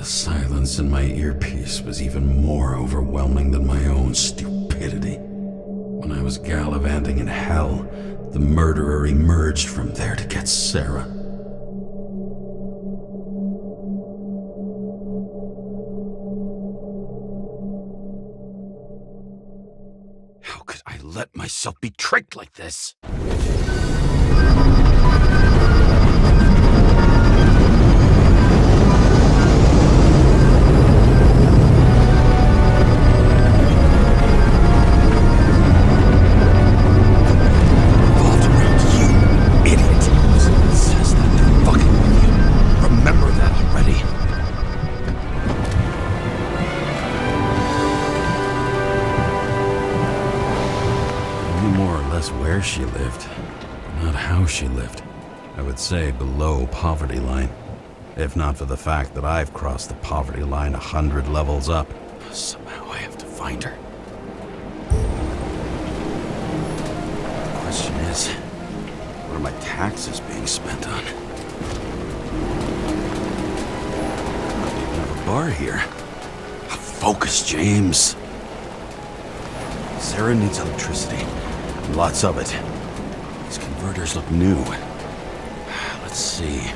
The silence in my earpiece was even more overwhelming than my own stupidity. When I was gallivanting in hell, the murderer emerged from there to get Sarah. How could I let myself be tricked like this? Where she lived, but not how she lived. I would say below poverty line, if not for the fact that I've crossed the poverty line 100 levels up. Somehow I have to find her. The question is, what are my taxes being spent on? I don't even have a bar here. Focus, James. Sarah needs electricity. Lots of it. These converters look new. Let's see.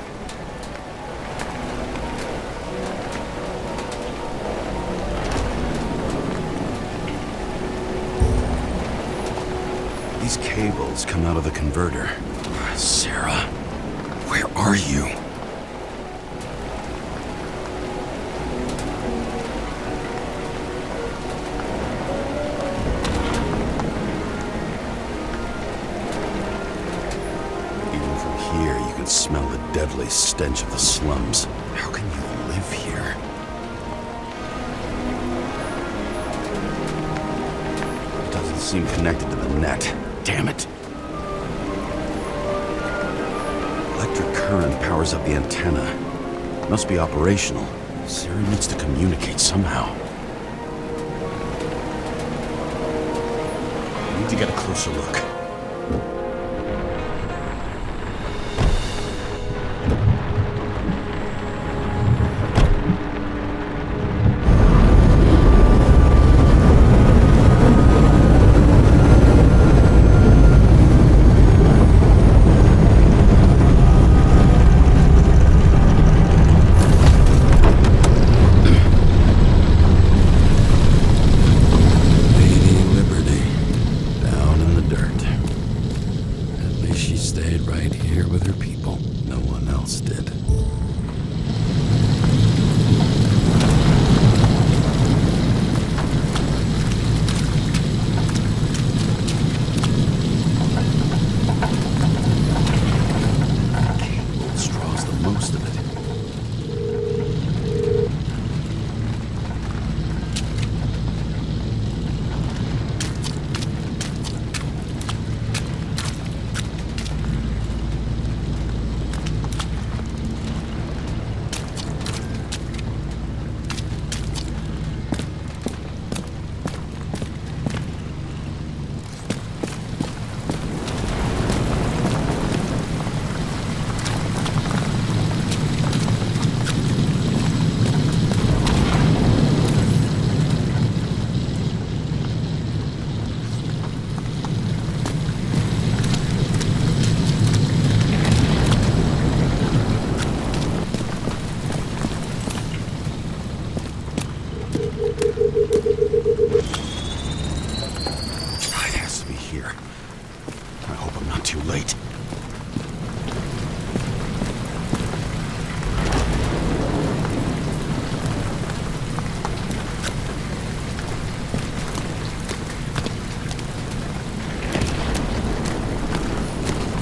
These cables come out of the converter. Sarah, where are you? Smell the deadly stench of the slums. How can you live here? It doesn't seem connected to the net. Damn it! Electric current powers up the antenna. It must be operational. Sarah needs to communicate somehow. I need to get a closer look.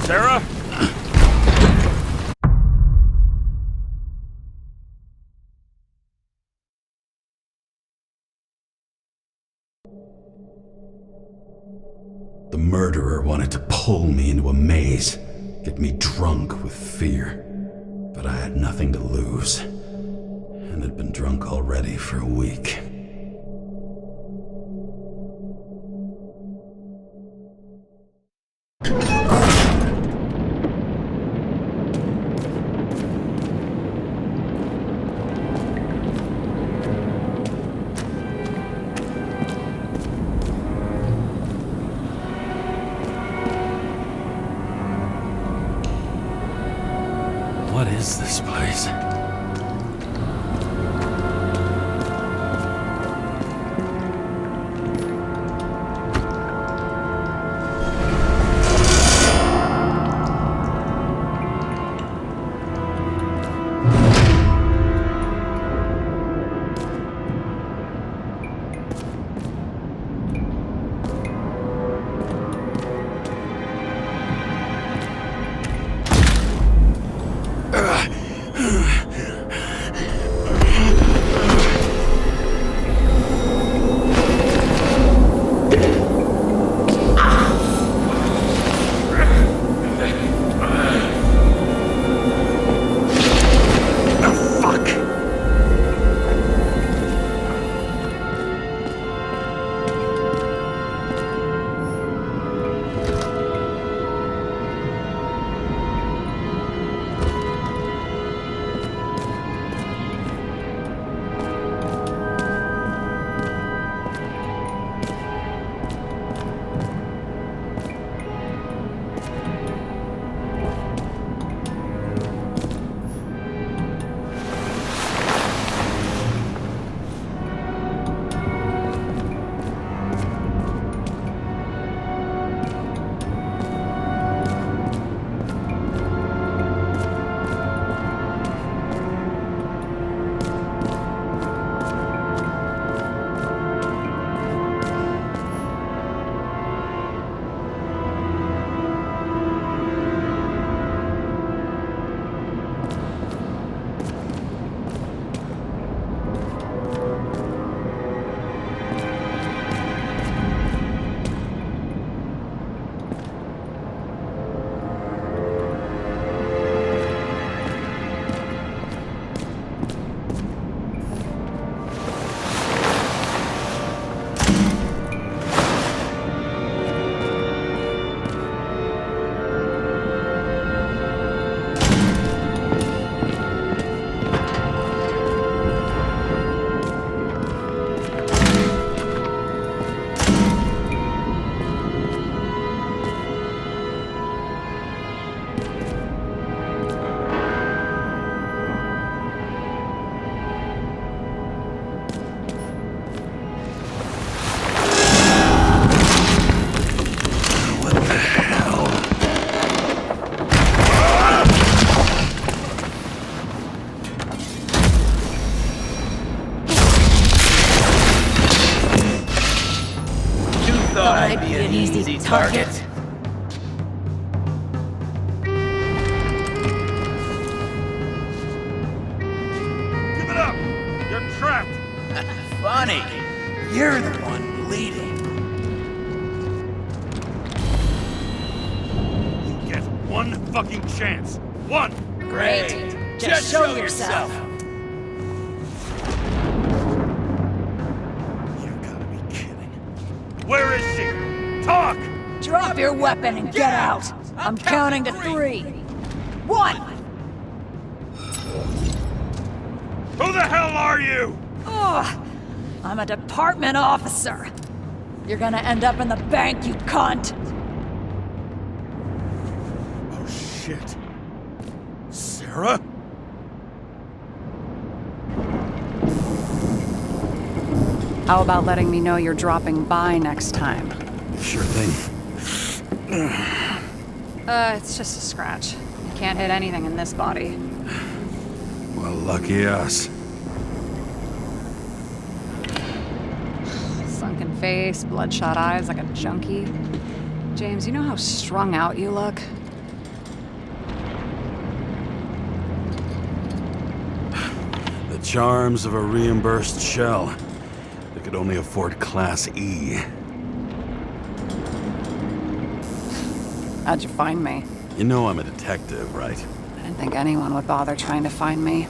Sarah? The murderer wanted to pull me into a maze, get me drunk with fear. But I had nothing to lose, and had been drunk already for a week. What is this place? I'd be an easy target. Give it up! You're trapped! Funny. You're the one bleeding. You get one fucking chance. One! Great. Just show yourself. You gotta be kidding. Where is she? Talk! Drop your weapon and get out! I'm counting to 3. 1! Who the hell are you? Ugh! I'm a department officer! You're gonna end up in the bank, you cunt! Oh shit. Sarah? How about letting me know you're dropping by next time? Sure thing. It's just a scratch. You can't hit anything in this body. Well, lucky us. Sunken face, bloodshot eyes like a junkie. James, you know how strung out you look? The charms of a reimbursed shell that could only afford Class E. How'd you find me? You know I'm a detective, right? I didn't think anyone would bother trying to find me.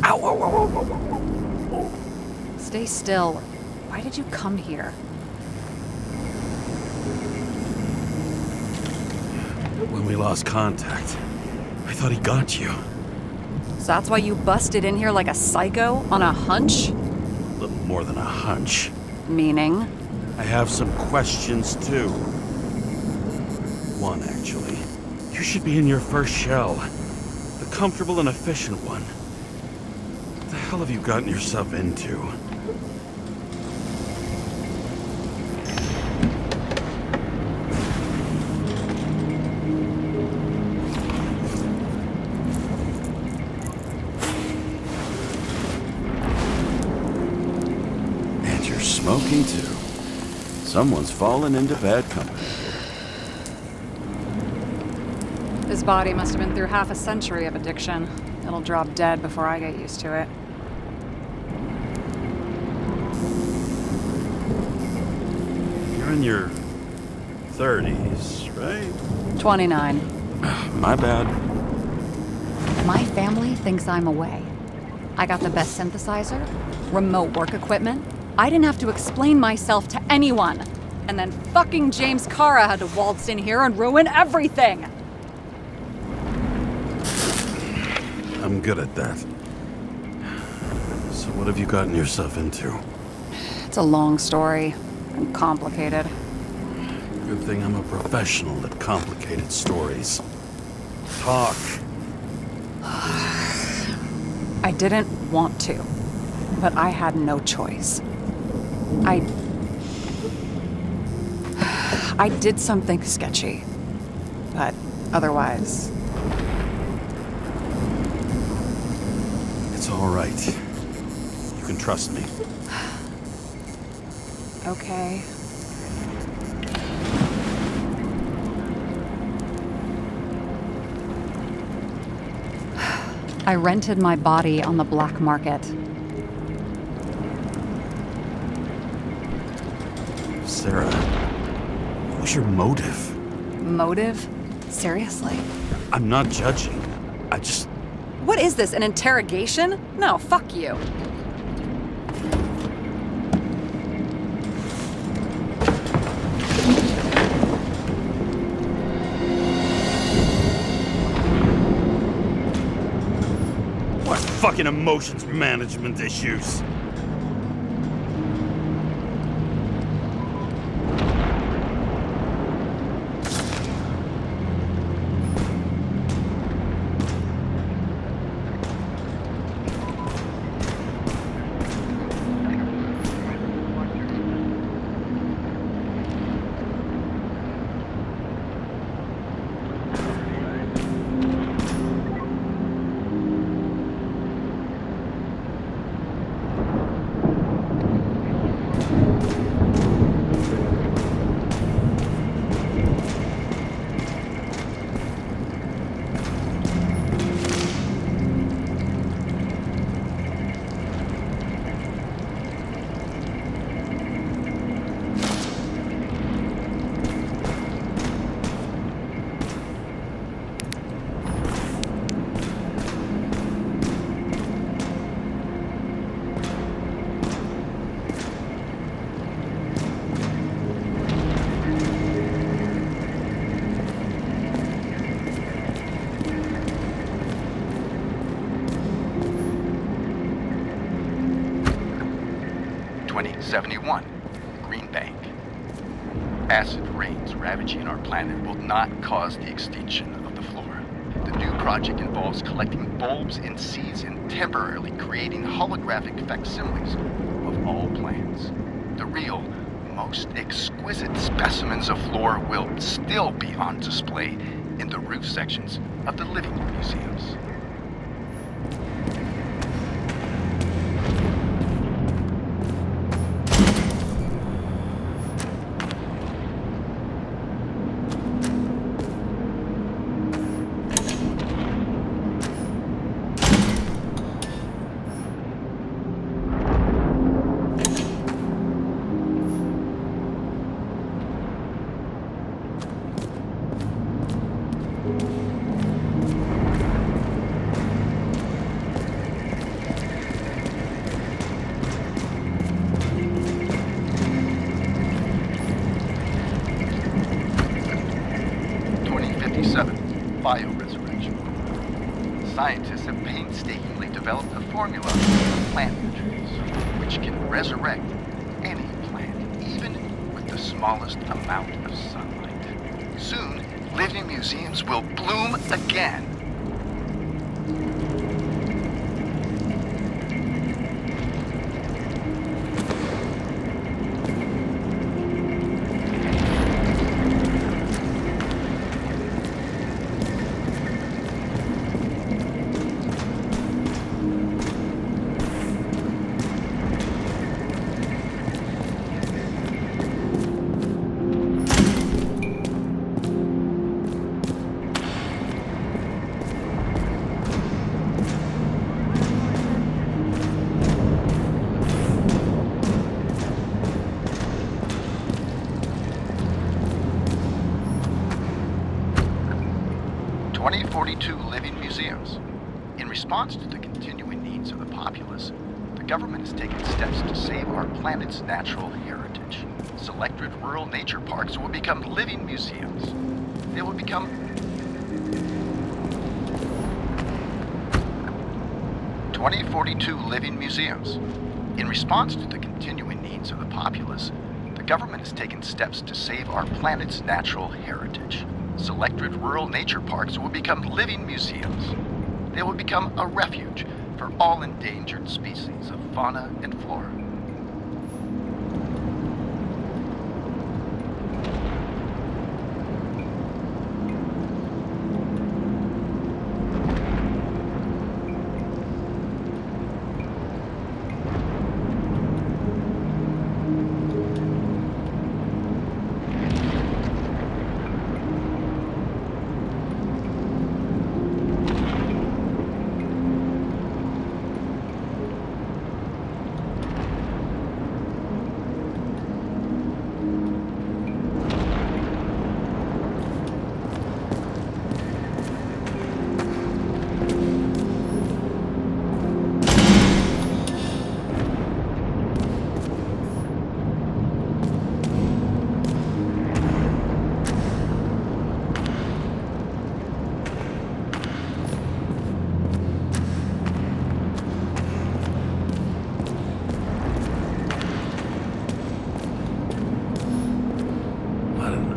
Ow, ow, ow, ow, ow. Stay still. Why did you come here? When we lost contact, I thought he got you. So that's why you busted in here like a psycho on a hunch? A little more than a hunch. Meaning? I have some questions, too. One, actually. You should be in your first shell. The comfortable and efficient one. What the hell have you gotten yourself into? And you're smoking too. Someone's fallen into bad company. His body must have been through half a century of addiction. It'll drop dead before I get used to it. You're in your 30s, right? 29. My bad. My family thinks I'm away. I got the best synthesizer, remote work equipment. I didn't have to explain myself to anyone. And then fucking James Kara had to waltz in here and ruin everything. I'm good at that. So what have you gotten yourself into? It's a long story and complicated. Good thing I'm a professional at complicated stories. Talk. I didn't want to, but I had no choice. I did something sketchy, but otherwise... It's all right. You can trust me. Okay. I rented my body on the black market. Sarah, what was your motive? Motive? Seriously? I'm not judging. I just... What is this, an interrogation? No, fuck you. What fucking emotions management issues? Green Bank. Acid rains ravaging our planet will not cause the extinction of the flora. The new project involves collecting bulbs and seeds and temporarily creating holographic facsimiles of all plants. The real, most exquisite specimens of flora will still be on display in the roof sections of the living museums. Bioresurrection. Scientists have painstakingly developed a formula for plant nutrients, which can resurrect any plant, even with the smallest amount of sunlight. Soon, living museums will bloom again. 2042 living museums. In response to the continuing needs of the populace, the government has taken steps to save our planet's natural heritage. Selected rural nature parks will become living museums. They will become 2042 living museums. In response to the continuing needs of the populace, the government has taken steps to save our planet's natural heritage. Selected rural nature parks will become living museums. They will become a refuge for all endangered species of fauna and flora.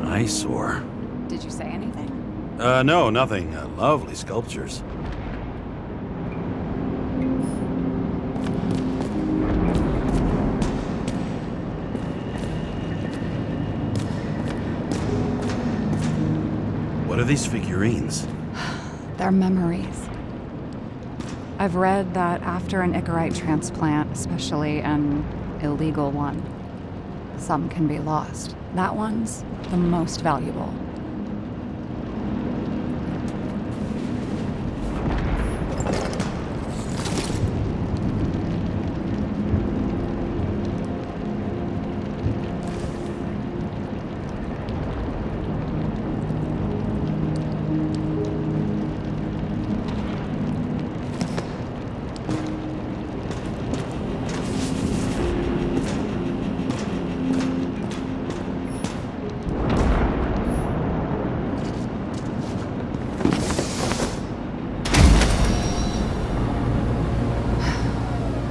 Eyesore. Did you say anything? No, nothing. Lovely sculptures. What are these figurines? They're memories. I've read that after an Icarite transplant, especially an illegal one, some can be lost. That one's the most valuable.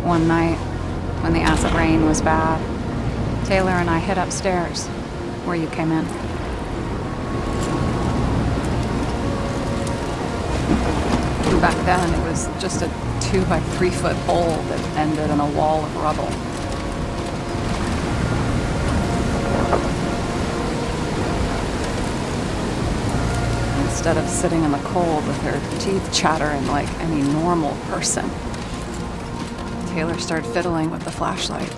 One night, when the acid rain was bad, Taylor and I hid upstairs, where you came in. Back then, it was just a 2 by 3 foot hole that ended in a wall of rubble. Instead of sitting in the cold with her teeth chattering like any normal person, Taylor started fiddling with the flashlight.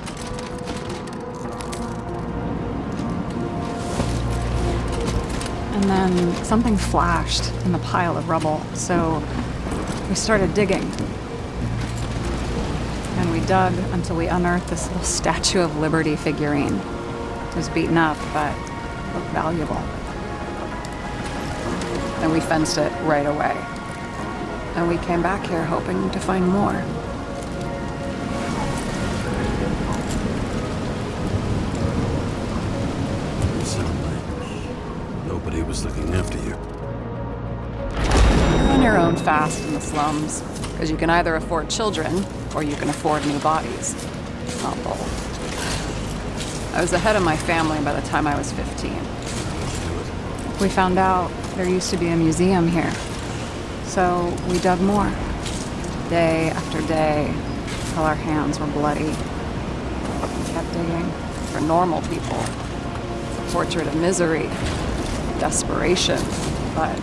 And then something flashed in the pile of rubble, so we started digging. And we dug until we unearthed this little Statue of Liberty figurine. It was beaten up, but looked valuable. And we fenced it right away. And we came back here hoping to find more. Nobody was looking after you. You're on your own fast in the slums, because you can either afford children, or you can afford new bodies. Not both. I was ahead of my family by the time I was 15. We found out there used to be a museum here, so we dug more. Day after day, till our hands were bloody. We kept digging for normal people. A portrait of misery, desperation, but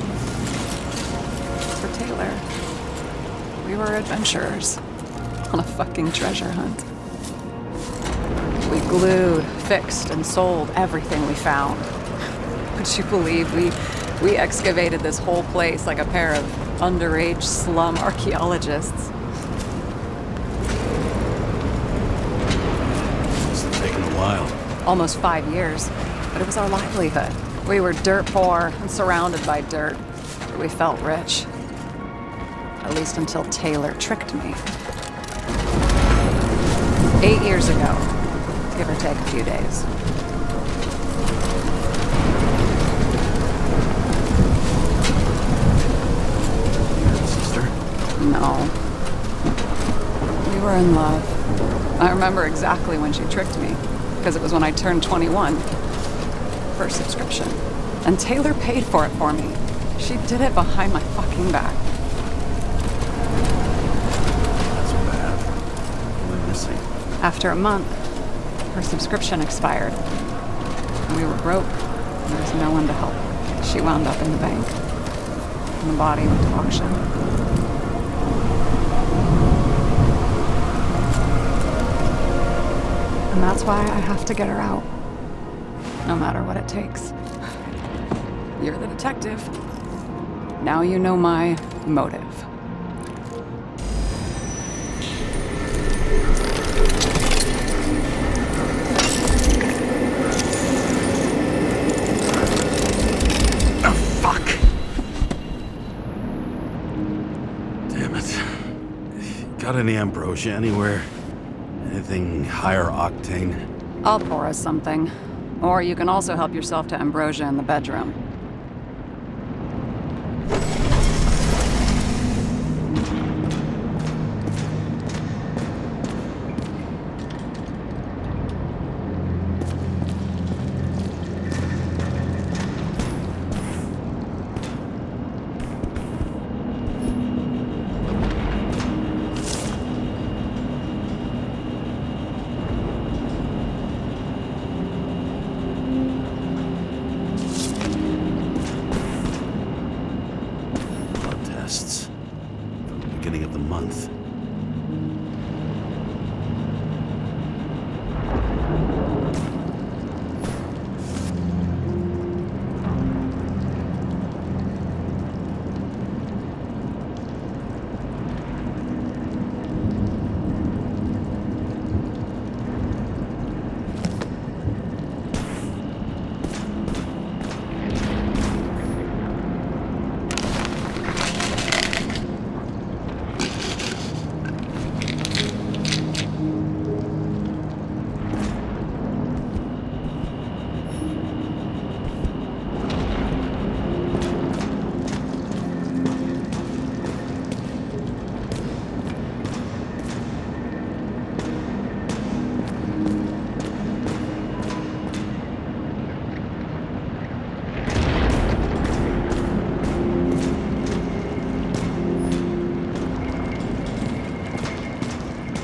for Taylor, we were adventurers on a fucking treasure hunt. We glued, fixed, and sold everything we found. Would you believe we excavated this whole place like a pair of underage slum archaeologists? Must have taken a while. Almost 5 years, but it was our livelihood. We were dirt poor and surrounded by dirt, but we felt rich. At least until Taylor tricked me. 8 years ago, give or take a few days. Sister? No. We were in love. I remember exactly when she tricked me, because it was when I turned 21. First subscription. And Taylor paid for it for me. She did it behind my fucking back. That's bad. What am I missing? After a month, her subscription expired. We were broke. There was no one to help. She wound up in the bank. And the body went to auction. And that's why I have to get her out. No matter what it takes. You're the detective. Now you know my motive. Oh, fuck! Damn it. Got any ambrosia anywhere? Anything higher octane? I'll pour us something. Or you can also help yourself to ambrosia in the bedroom. Blood tests. From the beginning of the month.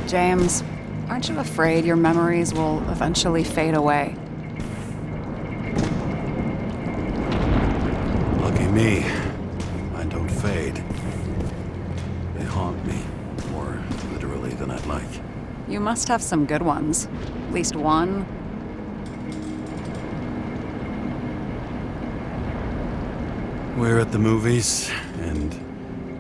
James, aren't you afraid your memories will eventually fade away? Lucky me. Mine don't fade. They haunt me. More literally than I'd like. You must have some good ones. At least one. We're at the movies, and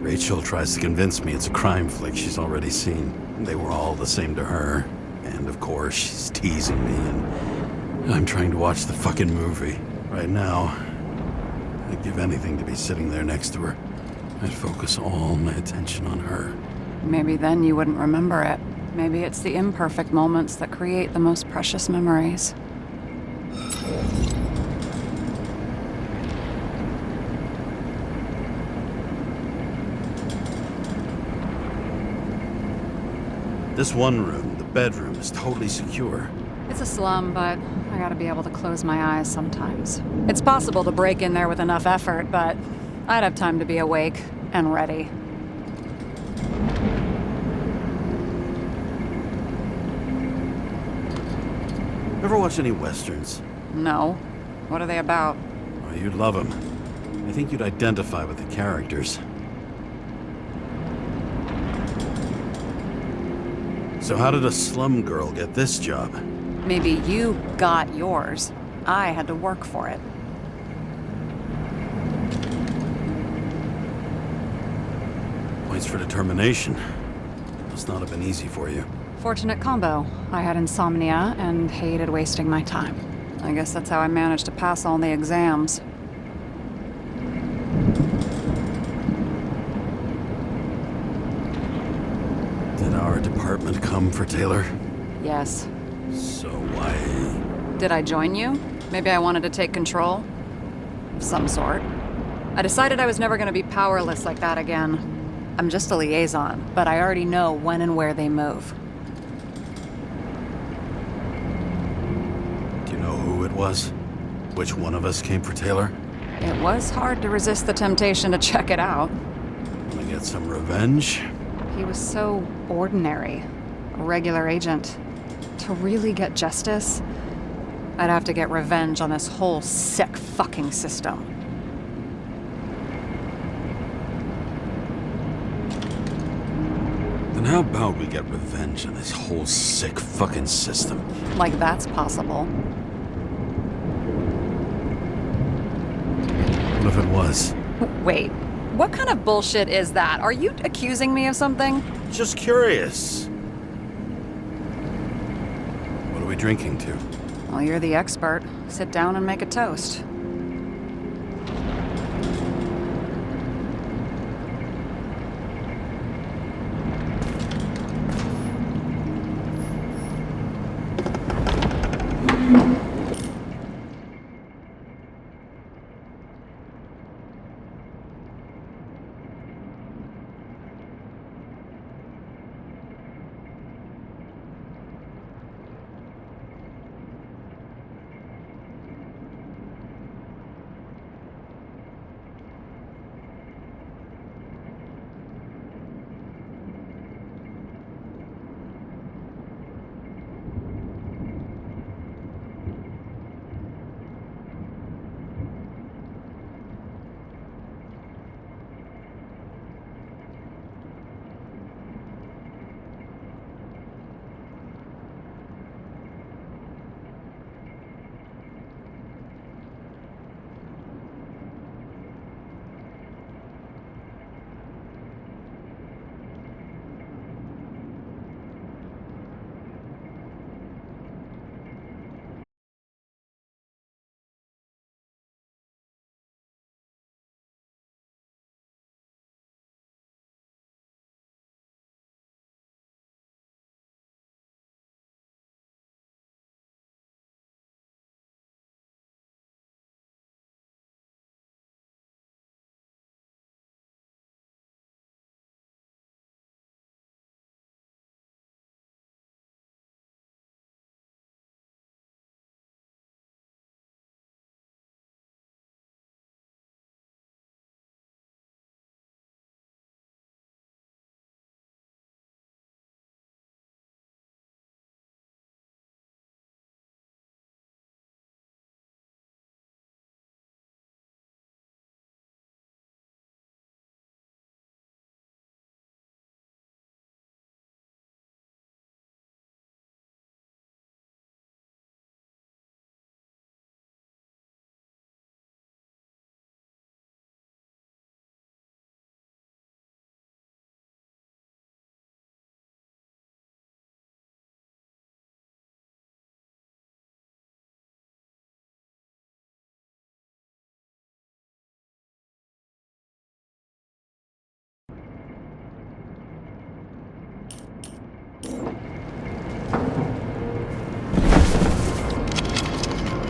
Rachel tries to convince me it's a crime flick she's already seen. They were all the same to her. And of course, she's teasing me, and I'm trying to watch the fucking movie. Right now, I'd give anything to be sitting there next to her. I'd focus all my attention on her. Maybe then you wouldn't remember it. Maybe it's the imperfect moments that create the most precious memories. This one room, the bedroom, is totally secure. It's a slum, but I gotta be able to close my eyes sometimes. It's possible to break in there with enough effort, but I'd have time to be awake and ready. Ever watch any westerns? No. What are they about? Oh, you'd love them. I think you'd identify with the characters. So how did a slum girl get this job? Maybe you got yours. I had to work for it. Points for determination. Must not have been easy for you. Fortunate combo. I had insomnia and hated wasting my time. I guess that's how I managed to pass all the exams. our department come for Taylor? Yes. So why... Did I join you? Maybe I wanted to take control? Of some sort. I decided I was never gonna be powerless like that again. I'm just a liaison, but I already know when and where they move. Do you know who it was? Which one of us came for Taylor? It was hard to resist the temptation to check it out. Wanna get some revenge? He was so ordinary. A regular agent. To really get justice, I'd have to get revenge on this whole sick fucking system. Then how about we get revenge on this whole sick fucking system? Like that's possible. What if it was? Wait, what kind of bullshit is that? Are you accusing me of something? Just curious. What are we drinking to? Well, you're the expert. Sit down and make a toast.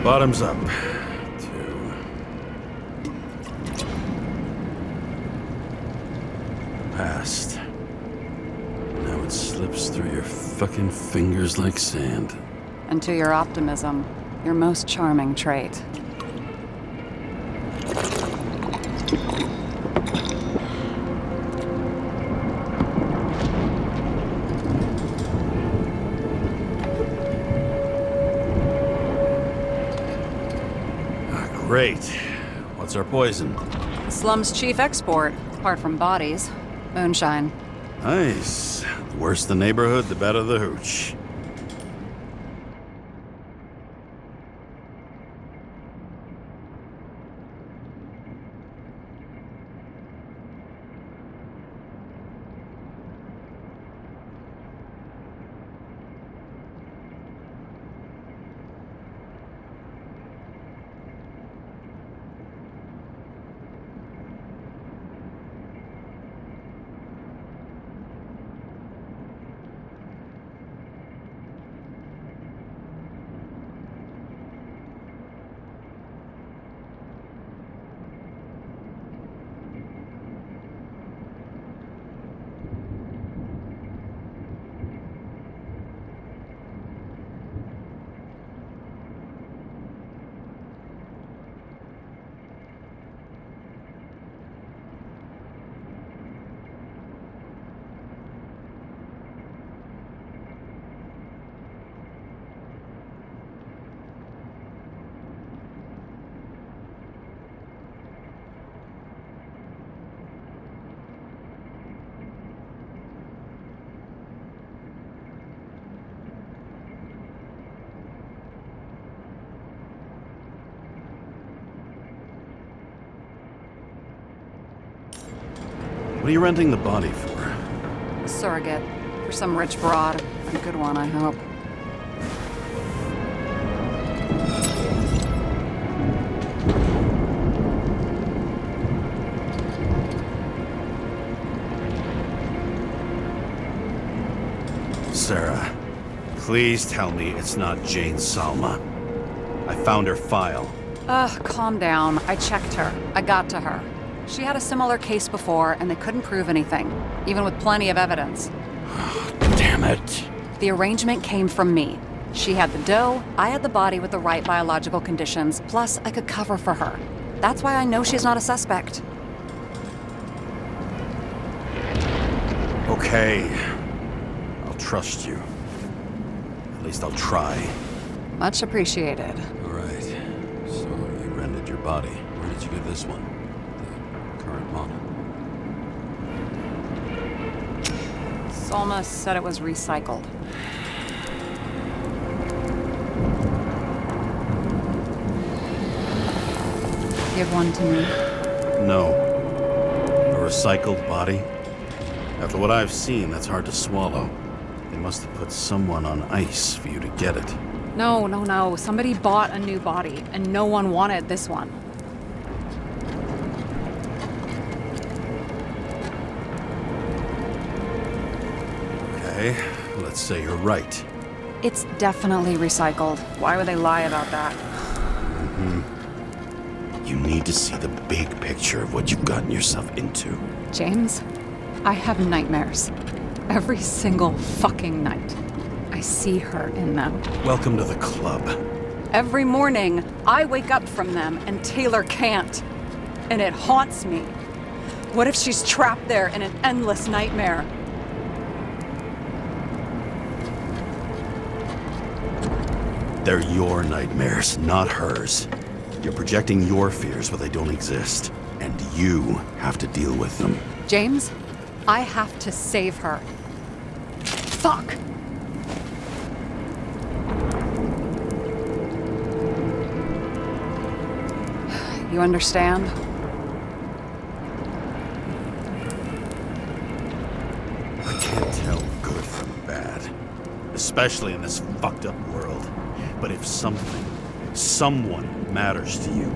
Bottoms up. 2. Passed. Now it slips through your fucking fingers like sand. And to your optimism, your most charming trait. Great. What's our poison? The slum's chief export, apart from bodies. Moonshine. Nice. The worse the neighborhood, the better the hooch. What are you renting the body for? A surrogate. For some rich broad. A good one, I hope. Sarah, please tell me it's not Jane Salma. I found her file. Ugh, calm down. I checked her. I got to her. She had a similar case before, and they couldn't prove anything, even with plenty of evidence. Damn it. The arrangement came from me. She had the dough, I had the body with the right biological conditions, plus I could cover for her. That's why I know she's not a suspect. Okay. I'll trust you. At least I'll try. Much appreciated. All right. So you rented your body. Where did you get this one? The current model. Salma said it was recycled. Give one to me. No. A recycled body? After what I've seen, that's hard to swallow. They must have put someone on ice for you to get it. No. Somebody bought a new body, and no one wanted this one. Okay, let's say you're right. It's definitely recycled. Why would they lie about that? You need to see the big picture of what you've gotten yourself into. James, I have nightmares. Every single fucking night. I see her in them. Welcome to the club. Every morning, I wake up from them and Taylor can't. And it haunts me. What if she's trapped there in an endless nightmare? They're your nightmares, not hers. You're projecting your fears where they don't exist. And you have to deal with them. James, I have to save her. Fuck! You understand? I can't tell good from bad. Especially in this fucked up world. But if someone matters to you,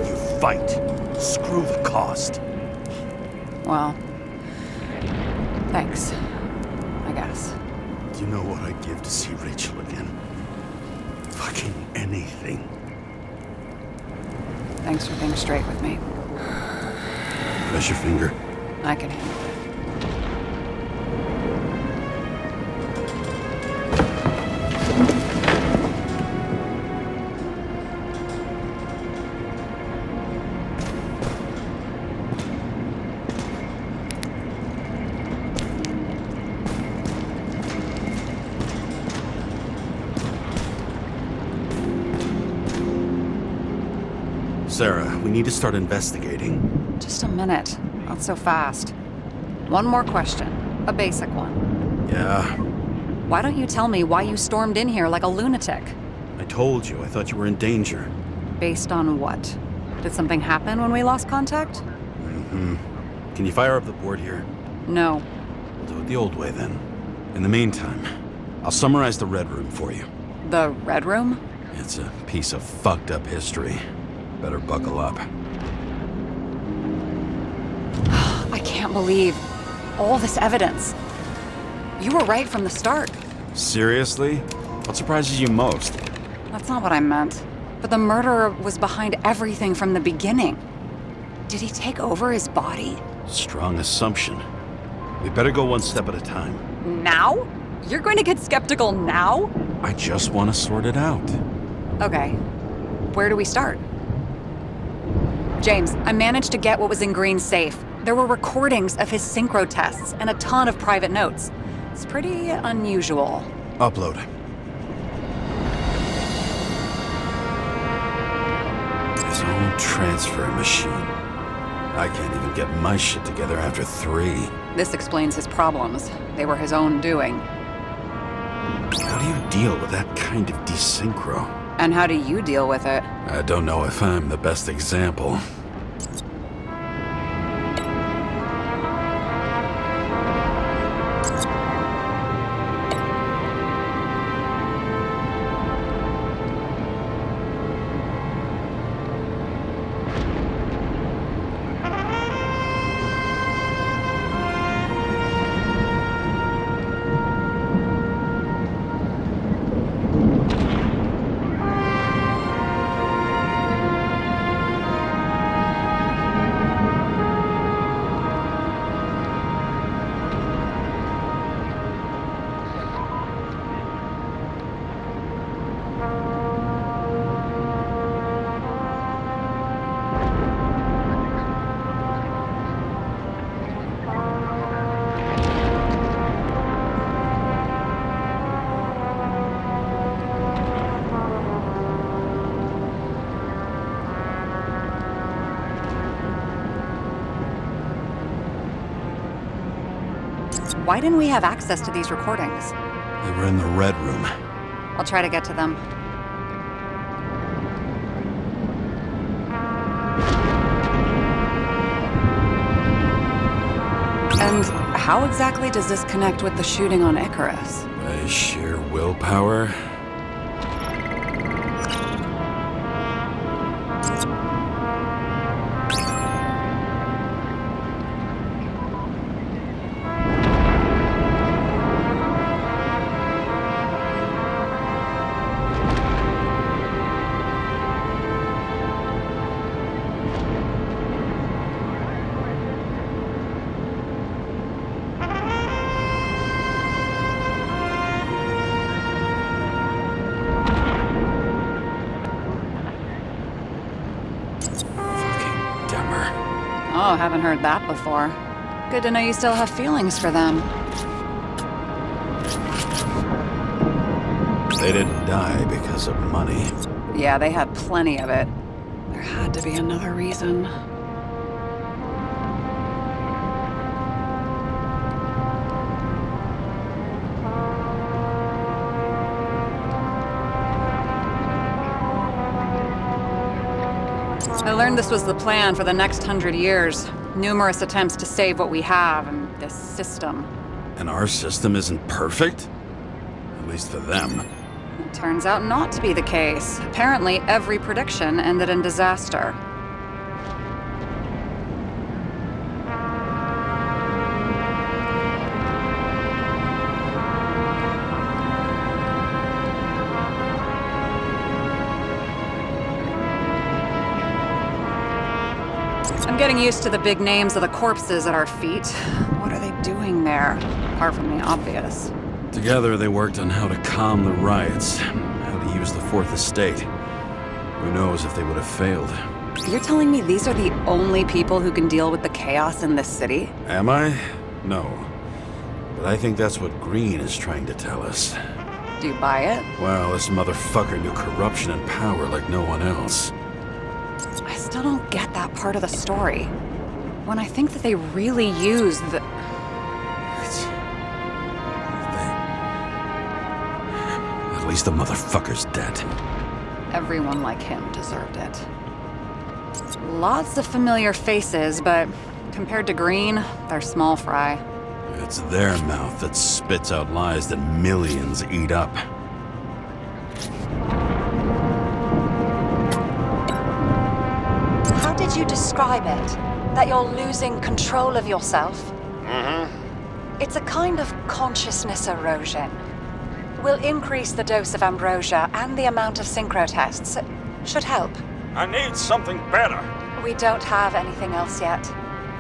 you fight. Screw the cost. Well, thanks. I guess. Do you know what I'd give to see Rachel again? Fucking anything. Thanks for being straight with me. Press your finger. I can handle it. Sarah, we need to start investigating. Just a minute. Not so fast. One more question. A basic one. Yeah, Why don't you tell me why you stormed in here like a lunatic? I told you. I thought you were in danger. Based on what? Did something happen when we lost contact? Can you fire up the board here? No. We'll do it the old way then. In the meantime, I'll summarize the Red Room for you. The Red Room? It's a piece of fucked up history. Better buckle up. I can't believe all this evidence. You were right from the start. Seriously? What surprises you most? That's not what I meant. But the murderer was behind everything from the beginning. Did he take over his body? Strong assumption. We better go one step at a time. Now? You're going to get skeptical now? I just want to sort it out. Okay. Where do we start? James, I managed to get what was in Green's safe. There were recordings of his synchro tests and a ton of private notes. It's pretty unusual. Upload. His own transfer machine. I can't even get my shit together after 3. This explains his problems. They were his own doing. How do you deal with that kind of desynchro? And how do you deal with it? I don't know if I'm the best example. Why didn't we have access to these recordings? They were in the Red Room. I'll try to get to them. And how exactly does this connect with the shooting on Icarus? By sheer willpower? Oh, haven't heard that before. Good to know you still have feelings for them. They didn't die because of money. Yeah, they had plenty of it. There had to be another reason. I learned this was the plan for the next 100 years. Numerous attempts to save what we have and this system. And our system isn't perfect? At least for them. It turns out not to be the case. Apparently, every prediction ended in disaster. I'm getting used to the big names of the corpses at our feet. What are they doing there? Apart from the obvious. Together, they worked on how to calm the riots, how to use the Fourth Estate. Who knows if they would have failed. You're telling me these are the only people who can deal with the chaos in this city? Am I? No. But I think that's what Green is trying to tell us. Do you buy it? Well, this motherfucker knew corruption and power like no one else. I still don't get that part of the story. When I think that they really use the... At least the motherfucker's dead. Everyone like him deserved it. Lots of familiar faces, but compared to Green, they're small fry. It's their mouth that spits out lies that millions eat up. How did you describe it? That you're losing control of yourself? Mm-hmm. It's a kind of consciousness erosion. We'll increase the dose of ambrosia and the amount of synchro tests. Should help. I need something better. We don't have anything else yet.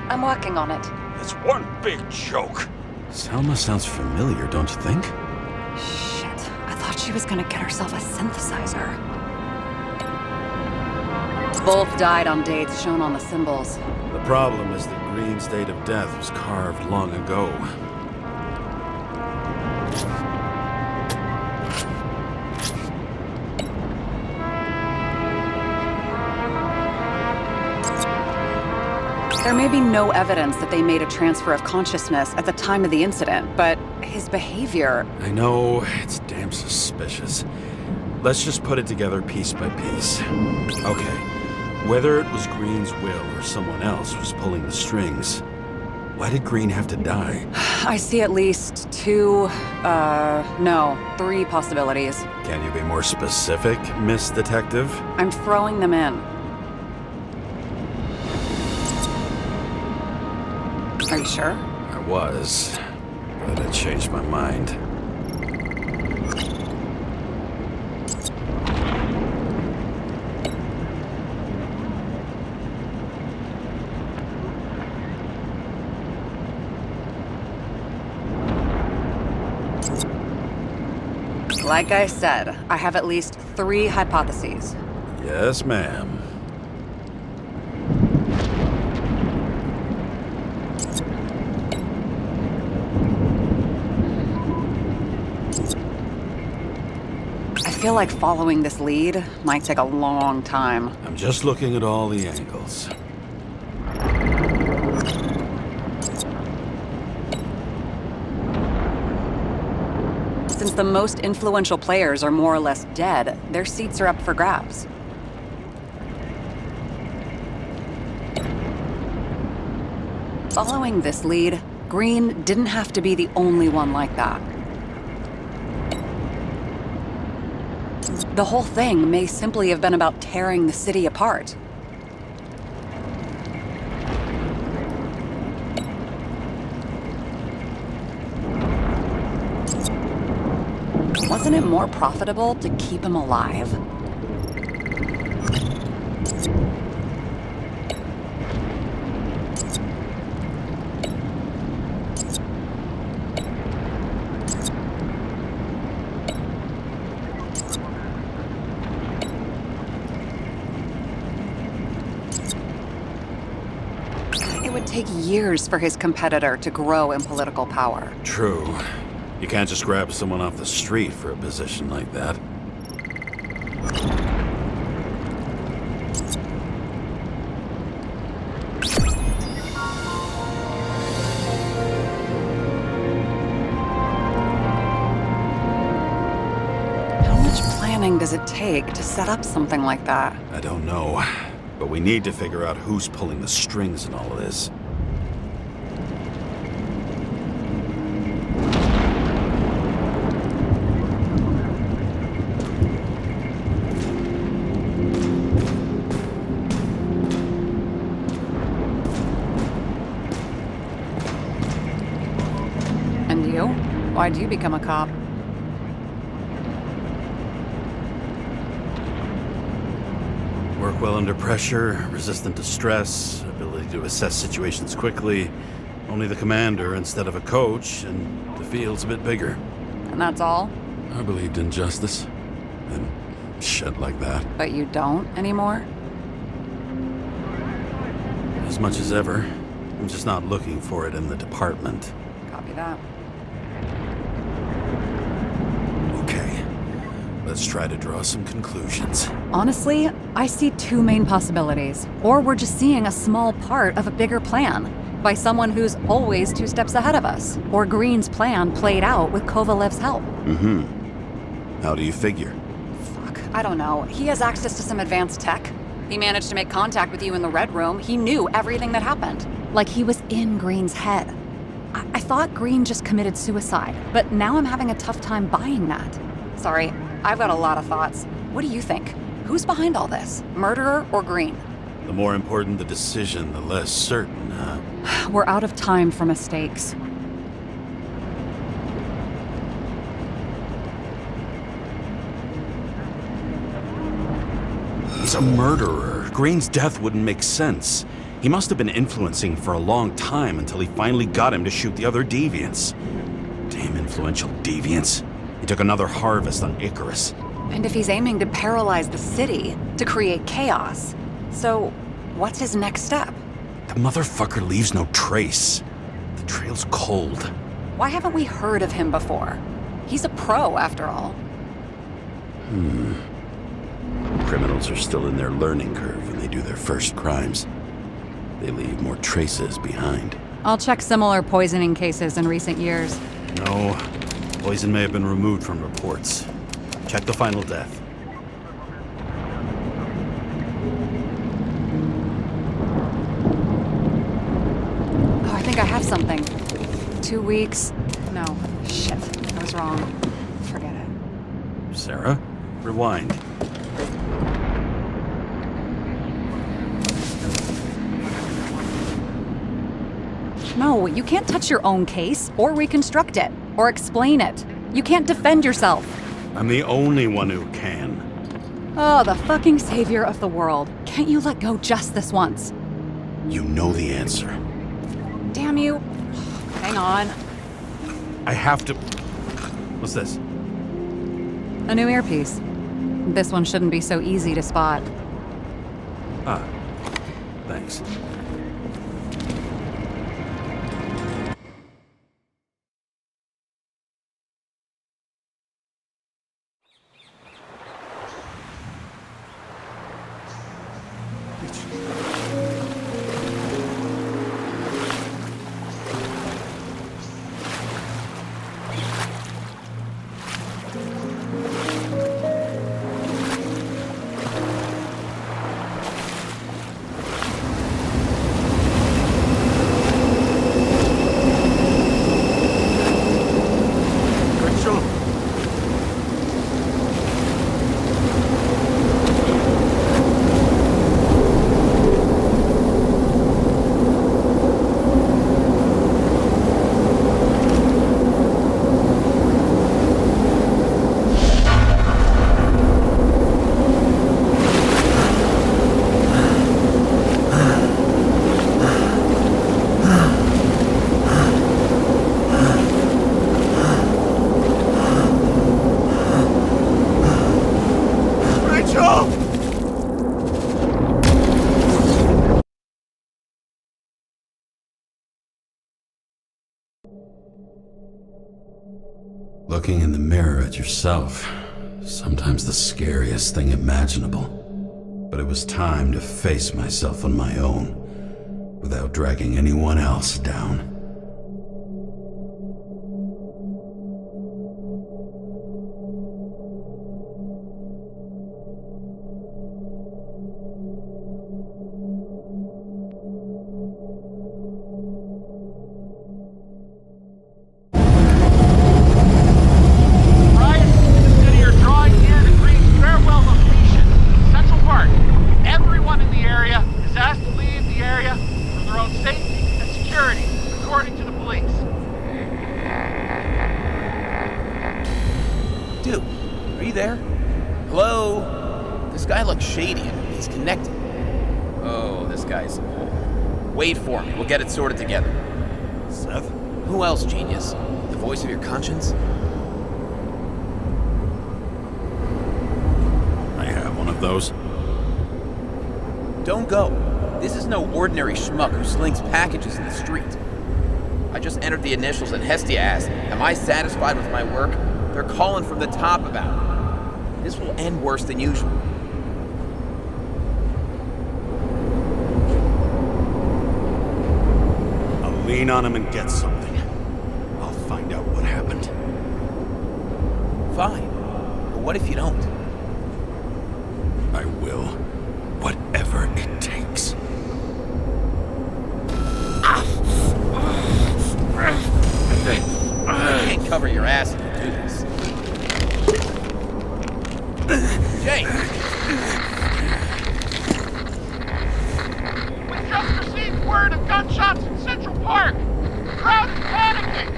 I'm working on it. It's one big joke. Selma sounds familiar, don't you think? Shit, I thought she was gonna get herself a synthesizer. Both died on dates shown on the symbols. The problem is that Green's date of death was carved long ago. There may be no evidence that they made a transfer of consciousness at the time of the incident, but his behavior... I know, it's damn suspicious. Let's just put it together piece by piece. Okay, whether it was Green's will or someone else was pulling the strings, why did Green have to die? I see at least three possibilities. Can you be more specific, Miss Detective? I'm throwing them in. Are you sure? I was, but I changed my mind. Like I said, I have at least 3 hypotheses. Yes, ma'am. I feel like following this lead might take a long time. I'm just looking at all the angles. Since the most influential players are more or less dead, their seats are up for grabs. Following this lead, Green didn't have to be the only one like that. The whole thing may simply have been about tearing the city apart. Wasn't it more profitable to keep him alive? It would take years for his competitor to grow in political power. True. You can't just grab someone off the street for a position like that. How much planning does it take to set up something like that? I don't know, but we need to figure out who's pulling the strings in all of this. And you? Why'd you become a cop? Work well under pressure, resistant to stress, ability to assess situations quickly. Only the commander instead of a coach, and the field's a bit bigger. And that's all? I believed in justice. And shit like that. But you don't anymore? As much as ever. I'm just not looking for it in the department. Copy that. Okay. Let's try to draw some conclusions. Honestly, I see two main possibilities. Or we're just seeing a small part of a bigger plan by someone who's always 2 steps ahead of us. Or Green's plan played out with Kovalev's help. How do you figure? Fuck, I don't know. He has access to some advanced tech. He managed to make contact with you in the Red Room. He knew everything that happened. Like he was in Green's head. I thought Green just committed suicide, but now I'm having a tough time buying that. Sorry, I've got a lot of thoughts. What do you think? Who's behind all this? Murderer or Green? The more important the decision, the less certain, huh? We're out of time for mistakes. He's a murderer. Green's death wouldn't make sense. He must have been influencing for a long time until he finally got him to shoot the other deviants. Damn influential deviants. He took another harvest on Icarus. And if he's aiming to paralyze the city, to create chaos, so what's his next step? The motherfucker leaves no trace. The trail's cold. Why haven't we heard of him before? He's a pro, after all. Criminals are still in their learning curve when they do their first crimes. They leave more traces behind. I'll check similar poisoning cases in recent years. No, poison may have been removed from reports. Check the final death. Oh, I think I have something. 2 weeks. No, shit. I was wrong. Forget it. Sarah, rewind. No, you can't touch your own case, or reconstruct it, or explain it. You can't defend yourself. I'm the only one who can. Oh, the fucking savior of the world. Can't you let go just this once? You know the answer. Damn you. Hang on. I have to... What's this? A new earpiece. This one shouldn't be so easy to spot. Ah, thanks. Looking in the mirror at yourself, sometimes the scariest thing imaginable. But it was time to face myself on my own, without dragging anyone else down. Ryan, the city are drawing near the Green Farewell location, Central Park. Everyone in the area is asked to leave the area for their own safety and security, according to the police. Dude, are you there? Hello? This guy looks shady and he's connected. Oh, this guy's... Wait for me. We'll get it sorted together. Seth? Who else, genius? The voice of your conscience? I have one of those. Don't go. This is no ordinary schmuck who slings packages in the street. I just entered the initials and Hestia asked, am I satisfied with my work? They're calling from the top about it. This will end worse than usual. I'll lean on him and get something. I'll find out what happened. Fine. But what if you don't? I will. Whatever it takes. I can't cover your ass if you do this. Jay! We just received word of gunshots in Central Park. The crowd is panicking.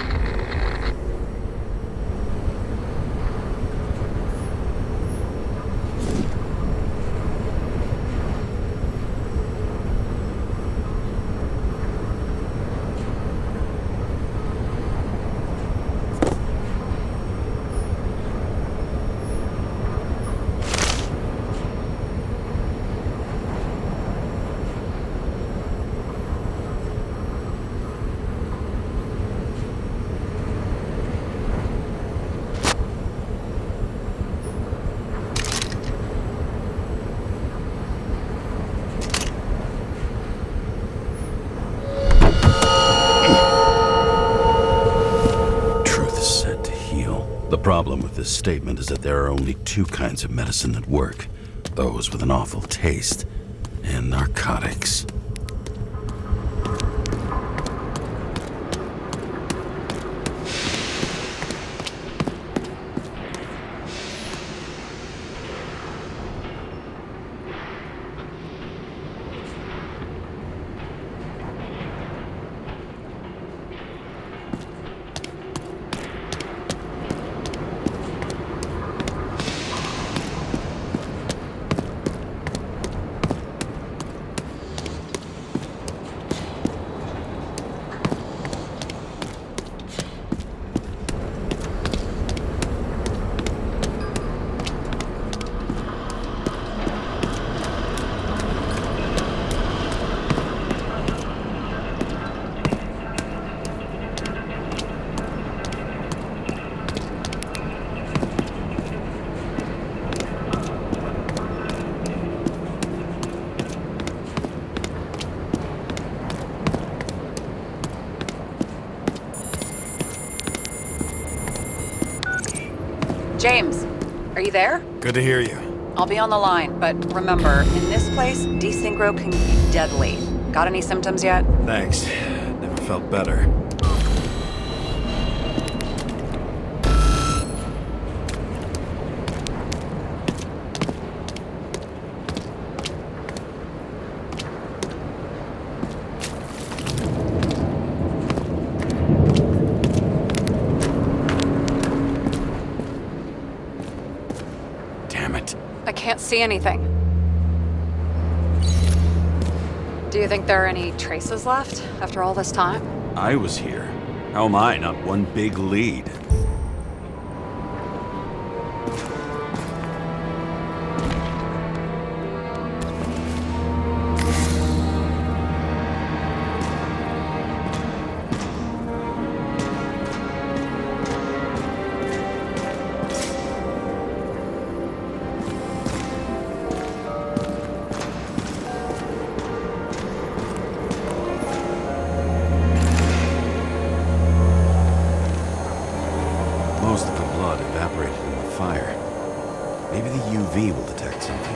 The problem with this statement is that there are only two kinds of medicine that work. Those with an awful taste, and narcotics. James, are you there? Good to hear you. I'll be on the line, but remember, in this place, desynchro can be deadly. Got any symptoms yet? Thanks. Never felt better. I can't see anything. Do you think there are any traces left after all this time? I was here. How am I not one big lead? Most of the blood evaporated in the fire. Maybe the UV will detect something.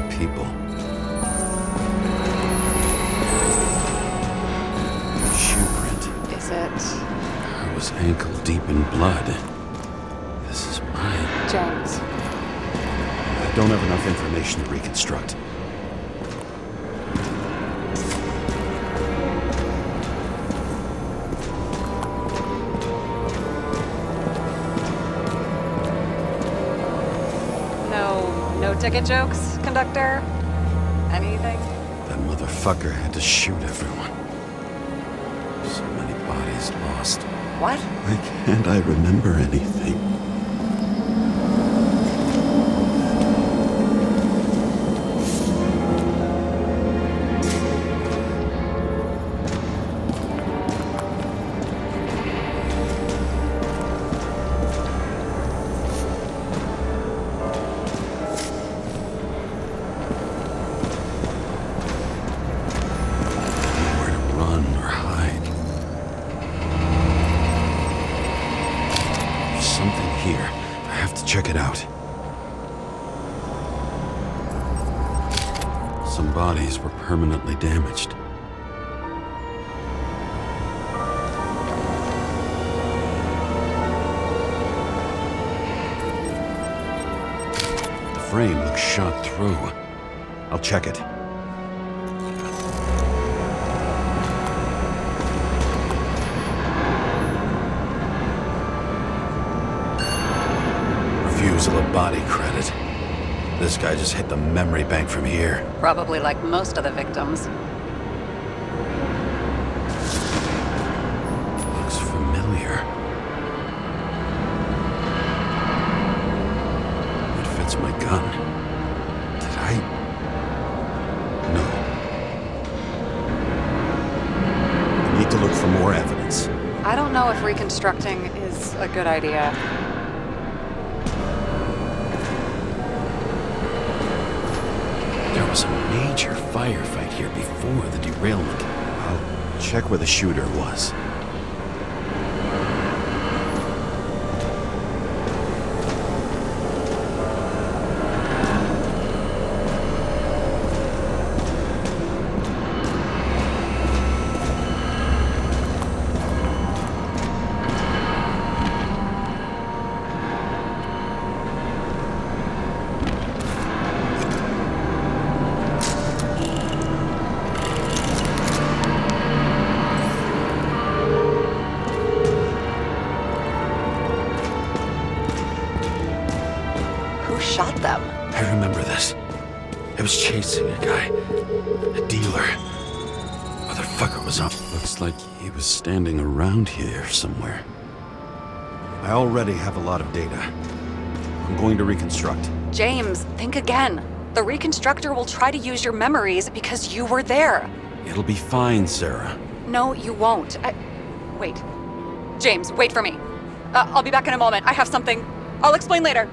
People. Shoe print. Is it I was ankle deep in blood. This is mine. James? I don't have enough information to reconstruct. No ticket jokes, conductor? Anything? That motherfucker had to shoot everyone. So many bodies lost. What? Why can't I remember anything? Nowhere to run or hide. There's something here. I have to check it out. Some bodies were permanently damaged. The frame looks shot through. I'll check it. Refusal of body credit. This guy just hit the memory bank from here. Probably like most of the victims. Looks familiar. It fits my gun. Did I? No. I need to look for more evidence. I don't know if reconstructing is a good idea. There was a major firefight here before the derailment. I'll check where the shooter was. Who shot them? I remember this. I was chasing a guy. A dealer. Motherfucker was up. Looks like he was standing around here somewhere. I already have a lot of data. I'm going to reconstruct. James, think again. The reconstructor will try to use your memories because you were there. It'll be fine, Sarah. No, you won't. Wait. James, wait for me. I'll be back in a moment. I have something. I'll explain later.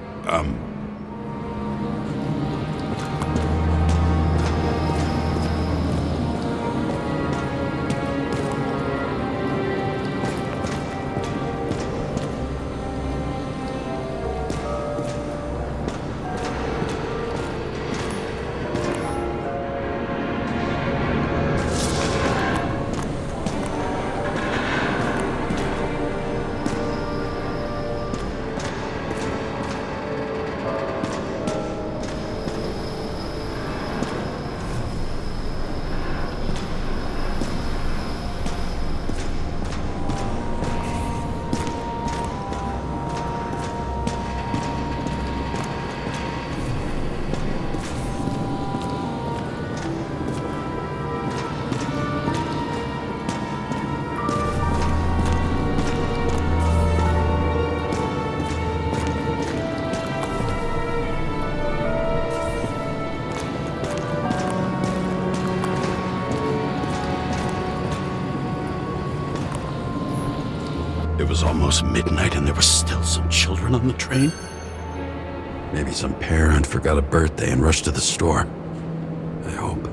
It was almost midnight and there were still some children on the train. Maybe some parent forgot a birthday and rushed to the store. I hope.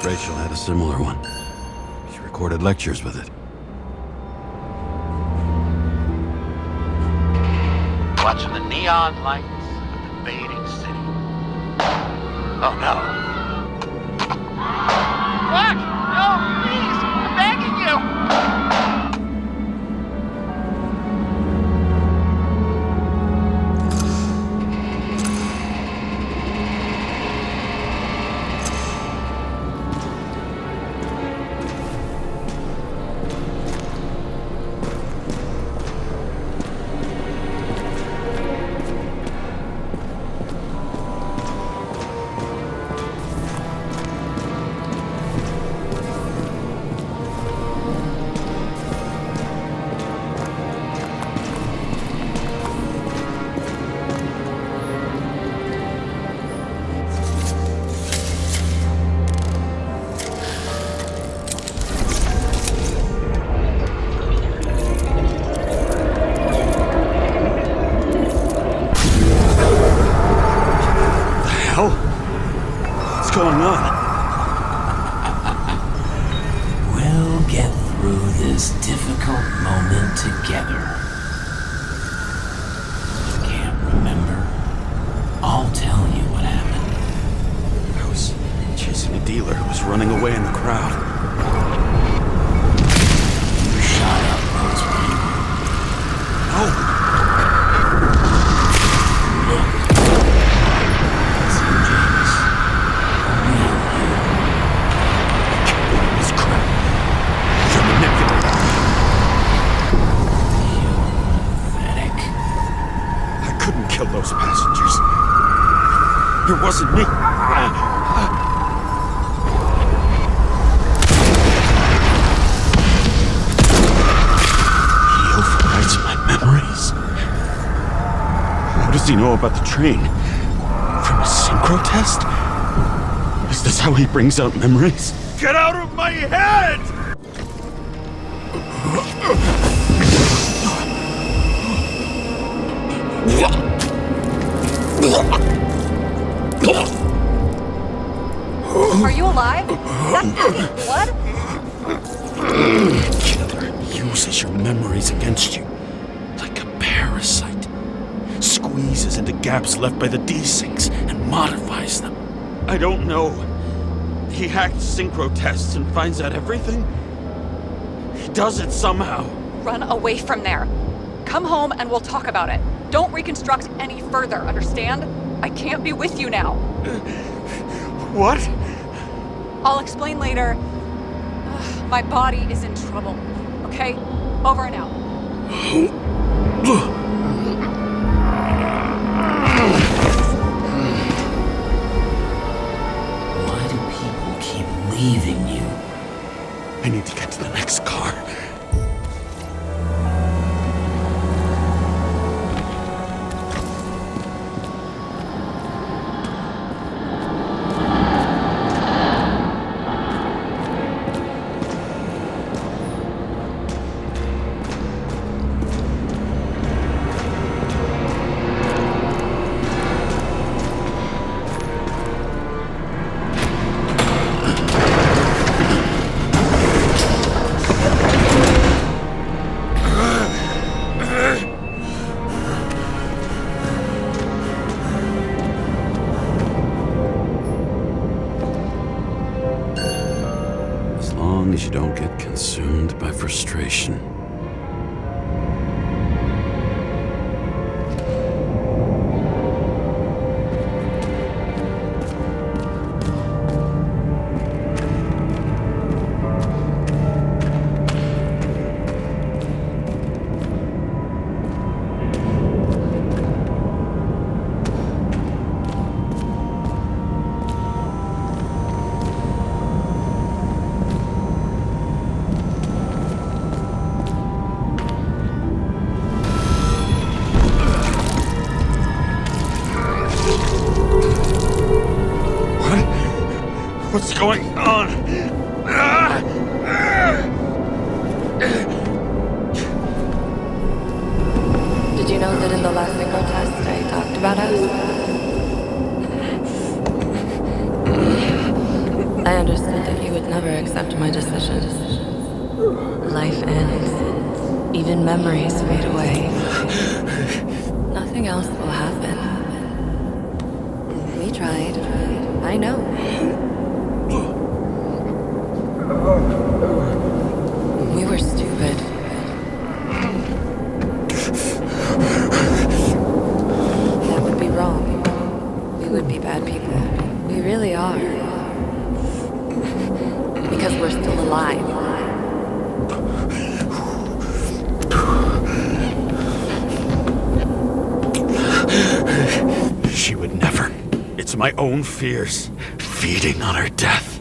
Rachel had a similar one. She recorded lectures with it. Watching the neon lights of the fading city. Oh no. What? No, please! I'm begging you! What's going on? We'll get through this difficult moment together. You can't remember? I'll tell you what happened. I was chasing a dealer who was running away in the crowd. You shot up those people. No! Look. Listen, James. Only you. This crap. You're manipulating. You're pathetic. I couldn't kill those passengers. It wasn't me. He overwrites my memories. How does he know about the train? From a synchro test? Is this how he brings out memories? Get out of my head! Are you alive? What? Killer uses your memories against you. Like a parasite. Squeezes into gaps left by the desyncs and modifies them. I don't know. He hacked synchro tests and finds out everything? He does it somehow. Run away from there. Come home and we'll talk about it. Don't reconstruct any further, understand? I can't be with you now. What? I'll explain later. Ugh, my body is in trouble. Okay? Over and out. Why do people keep leaving you? I need to get to the next car. you don't get consumed by frustration. What's going on? Did you know that in the last synchro test I talked about us? I understood that you would never accept my decisions. Life ends. Even memories fade away. Nothing else will happen. We tried. I know. We were stupid. That would be wrong. We would be bad people. We really are. Because we're still alive. She would never. It's my own fears feeding on her death.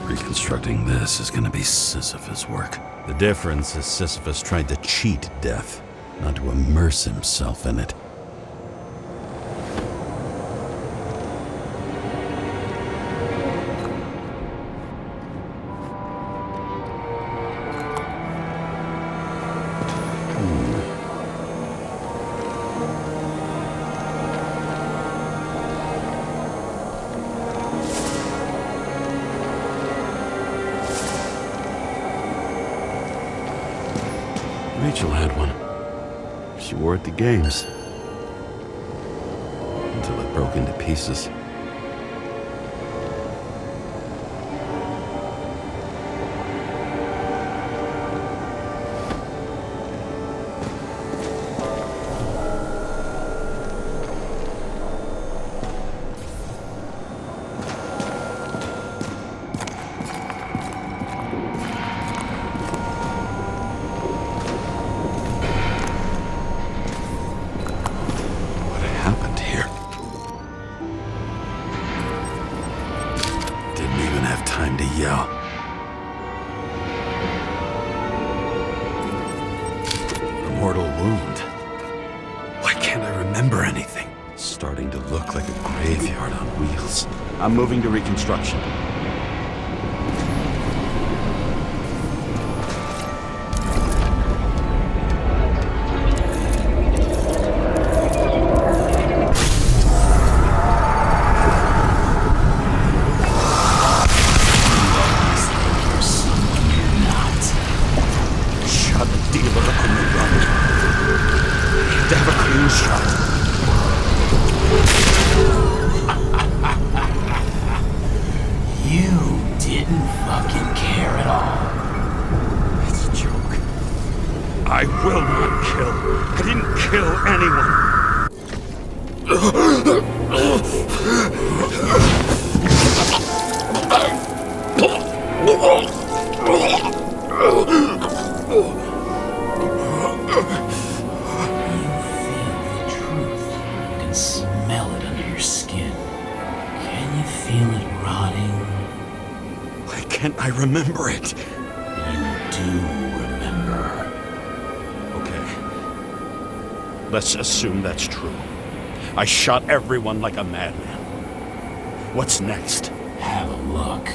Reconstructing this is gonna be Sisyphus work. The difference is Sisyphus tried to cheat death, not to immerse himself in it. Rachel had one. She wore it to games. Until it broke into pieces. Time to yell. A mortal wound. Why can't I remember anything? It's starting to look like a graveyard on wheels. I'm moving to reconstruction. I will not kill. I didn't kill anyone. Smell it under your skin. Can you feel it rotting? Why can't I remember it? You do remember. Okay. Let's assume that's true. I shot everyone like a madman. What's next? Have a look.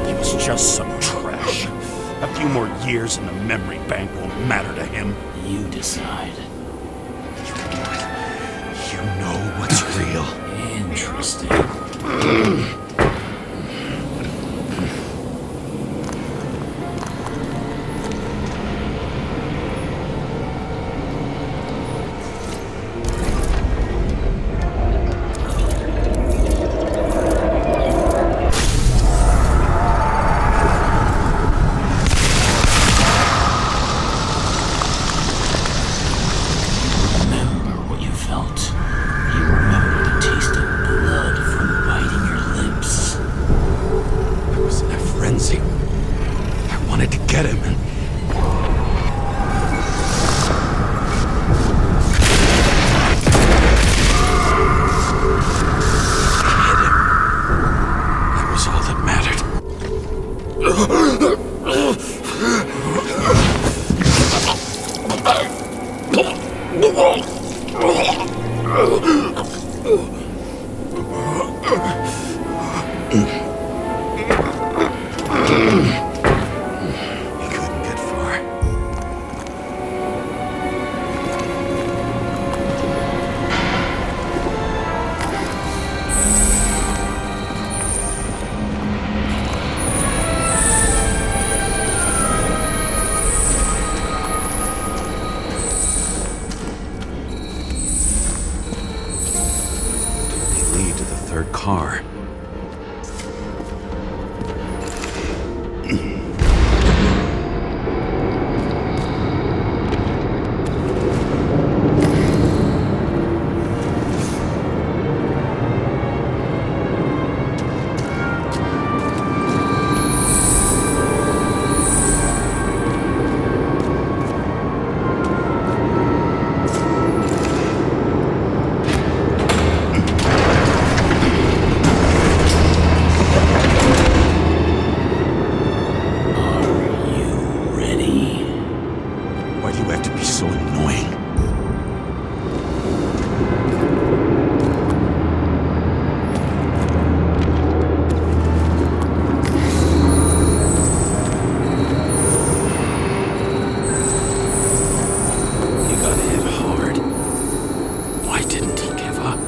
He was just some trash. A few more years in the memory bank won't matter to him. You decide. You know what's real. Interesting. I wanted to get him and... hit him. That was all that mattered. He couldn't get far. They lead to the third car. Why do you have to be so annoying? He got hit hard. Why didn't he give up?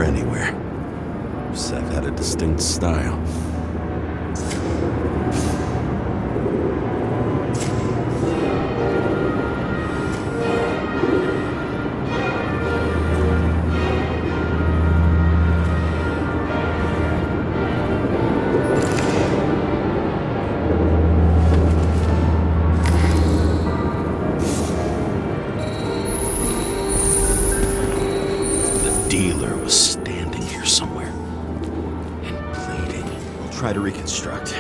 Anywhere. Seth had a distinct style. The dealer was standing here somewhere. try to reconstruct.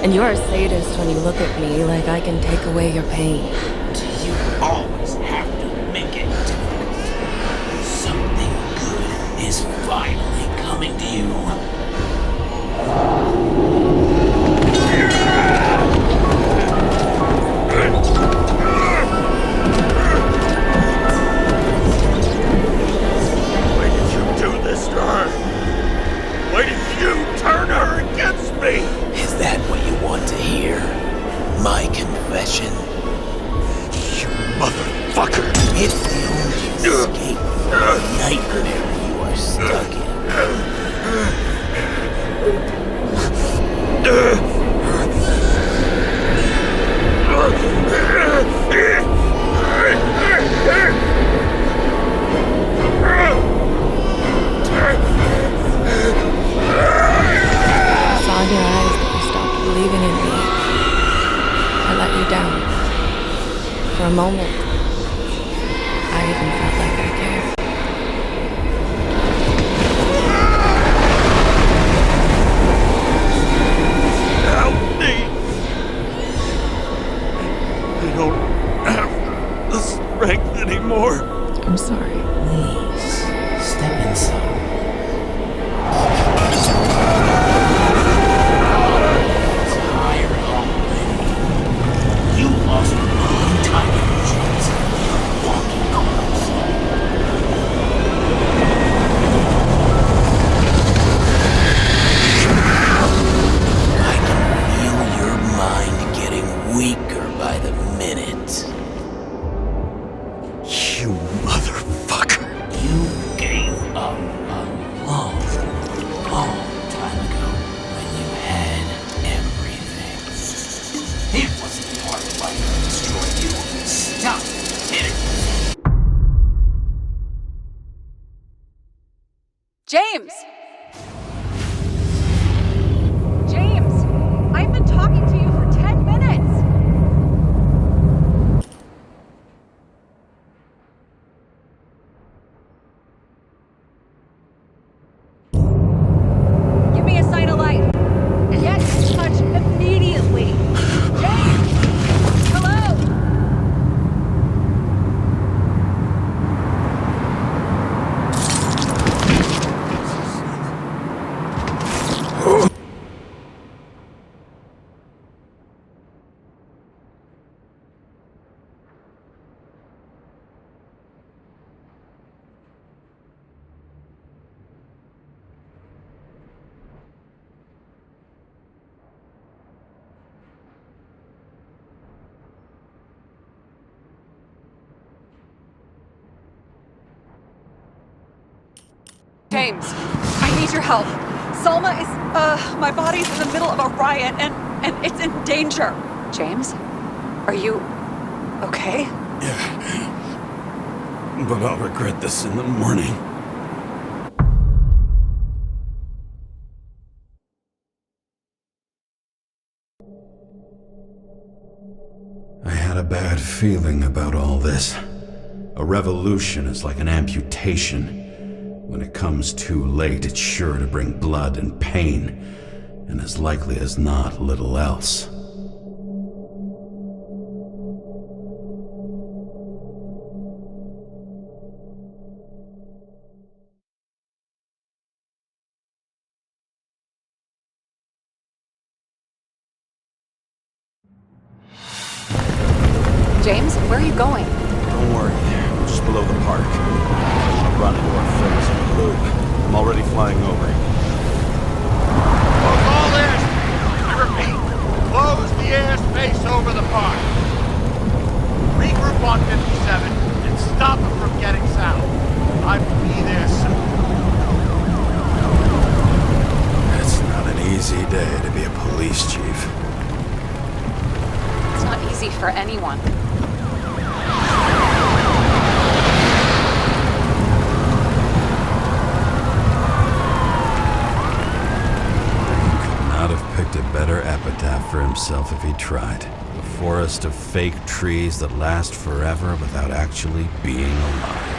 And you're a sadist when you look at me like I can take away your pain. Do you always have to make it difficult? Something good is finally coming to you. Why did you do this to her? Why did you turn her against motherfucker! It's the only escape from the nightmare you are stuck in. I saw in your eyes that you stopped believing in me. I let you down. For a moment, I even felt like I cared. Help me! I don't have the strength anymore. I'm sorry. Please, step inside. It's higher already. You lost a long time in your chance. You're walking corpse. I can feel your mind getting weaker by the minute. You motherfucker! You gave up a long, long time ago when you had everything. It wasn't part of life that destroyed you. Stop it. James! James! I've been talking to you for 10 minutes! Give me a sign of life. Get in touch immediately. James! Hello? James, I need your help. Salma is, my body's in the middle of a riot and it's in danger. James, are you okay? Yeah. But I'll regret this in the morning. I had a bad feeling about all this. A revolution is like an amputation. When it comes too late, it's sure to bring blood and pain, and as likely as not, little else. James, where are you going? Don't worry, we're just below the park. I'll run into our friends in the loop. I'm already flying over. Close all airspace. I repeat, close the airspace over the park. Regroup on 57 and stop them from getting south. I will be there soon. It's not an easy day to be a police chief. It's not easy for anyone. Not have picked a better epitaph for himself if he tried. A forest of fake trees that last forever without actually being alive.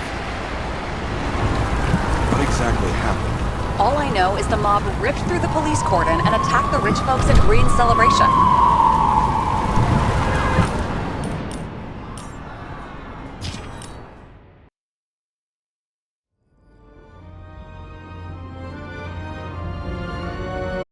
What exactly happened? All I know is the mob ripped through the police cordon and attacked the rich folks at Green Celebration.